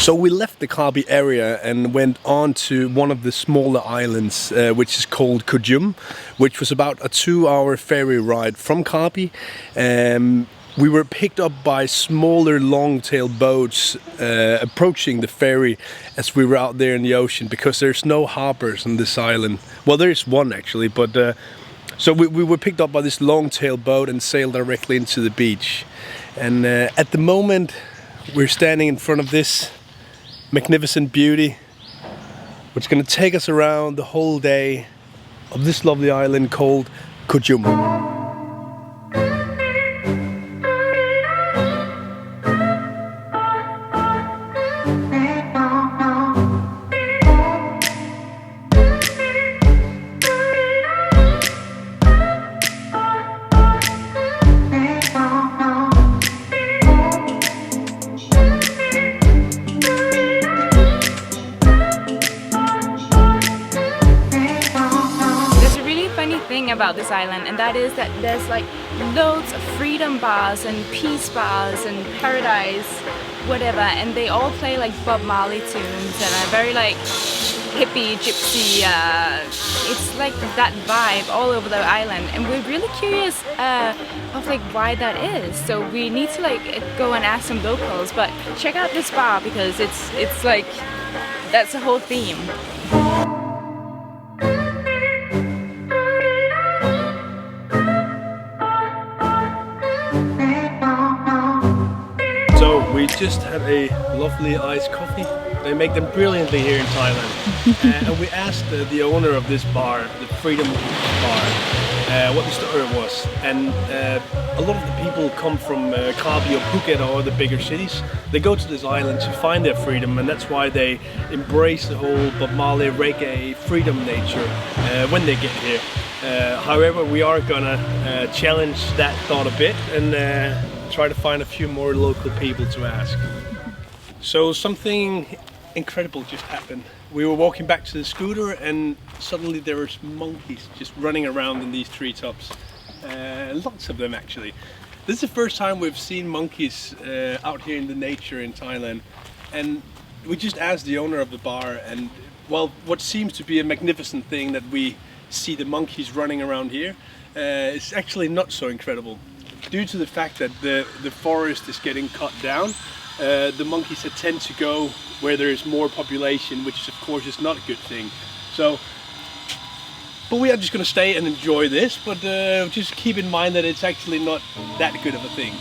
So we left the Krabi area and went on to one of the smaller islands, which is called Koh Jum, which was about a 2-hour ferry ride from Krabi. We were picked up by smaller long-tail boats approaching the ferry as we were out there in the ocean, because there's no harbors on this island. Well, there's one actually, but so we were picked up by this long-tail boat and sailed directly into the beach. And at the moment, we're standing in front of this magnificent beauty, which is going to take us around the whole day of this lovely island called Koh Jum. About this island, and that is that there's like loads of freedom bars and peace bars and paradise whatever, and they all play like Bob Marley tunes and are very like hippie gypsy, it's like that vibe all over the island, and we're really curious of like why that is. So we need to like go and ask some locals, but check out this bar because it's like that's the whole theme. We just had a lovely iced coffee. They make them brilliantly here in Thailand. And we asked the owner of this bar, the Freedom Bar, what the story was. And a lot of the people come from Krabi or Phuket or the bigger cities. They go to this island to find their freedom, and that's why they embrace the whole Bob Marley reggae freedom nature when they get here. However, we are gonna challenge that thought a bit and try to find a few more local people to ask. So something incredible just happened. We were walking back to the scooter and suddenly there were monkeys just running around in these treetops. Lots of them actually. This is the first time we've seen monkeys out here in the nature in Thailand. And we just asked the owner of the bar, and well, what seems to be a magnificent thing that we see the monkeys running around here, it's actually not so incredible. Due to the fact that the forest is getting cut down, the monkeys tend to go where there is more population, which of course is not a good thing. So, but we are just going to stay and enjoy this, but just keep in mind that it's actually not that good of a thing.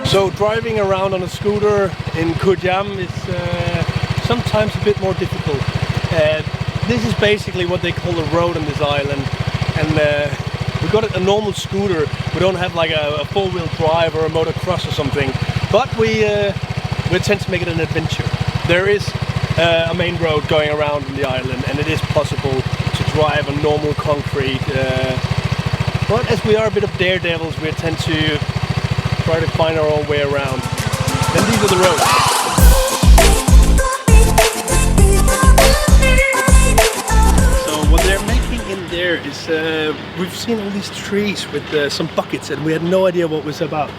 So driving around on a scooter in Koh Jum is sometimes a bit more difficult. This is basically what they call a road on this island, and we got a normal scooter. We don't have like a four-wheel drive or a motocross or something, but we tend to make it an adventure. There is a main road going around on the island, and it is possible to drive on normal concrete. But as we are a bit of daredevils, we tend to try to find our own way around. Then these are the roads. So what they're making in there is, we've seen all these trees with some buckets, and we had no idea what it was about.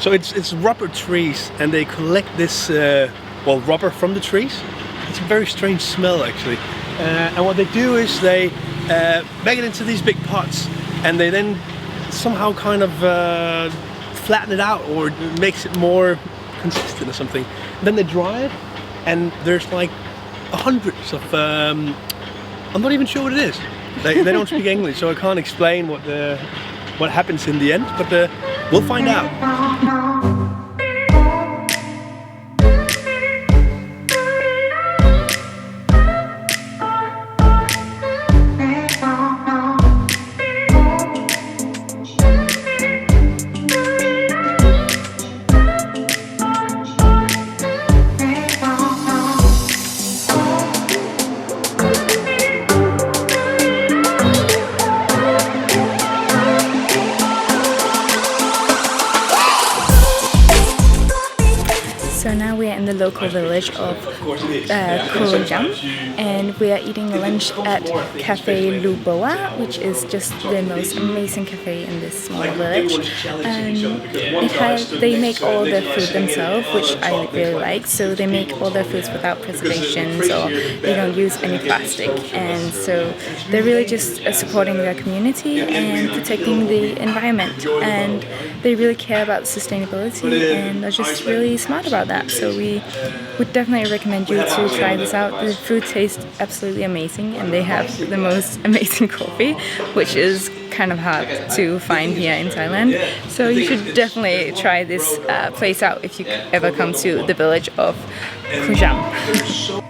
So it's rubber trees, and they collect this, well, rubber from the trees. It's a very strange smell actually. And what they do is they make it into these big pots, and they then somehow kind of flatten it out or makes it more consistent or something. Then they dry it, and there's like hundreds of I'm not even sure what it is. They don't speak English, so I can't explain what happens in the end, but we'll find out. village of Koh Jum, and we are eating lunch at Cafe Luboa, which is just the most amazing cafe in this small village. And they make all their food themselves, which I really like. So they make all their foods without preservations, or they don't use any plastic, and so they're really just supporting their community and protecting the environment, and they really care about sustainability and are just really smart about that. So we would definitely recommend you to try this out. The food tastes absolutely amazing, and they have the most amazing coffee, which is kind of hard to find here in Thailand. So you should definitely try this place out if you ever come to the village of Koh Jum.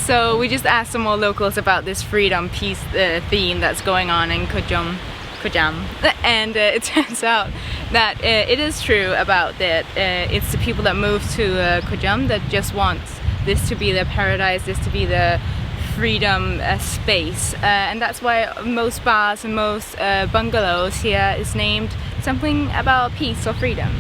So we just asked some more locals about this freedom peace theme that's going on in Koh Jum, and it turns out that it is true about that. It's the people that move to Koh Jum that just want this to be their paradise, this to be the freedom space, and that's why most bars and most bungalows here is named something about peace or freedom.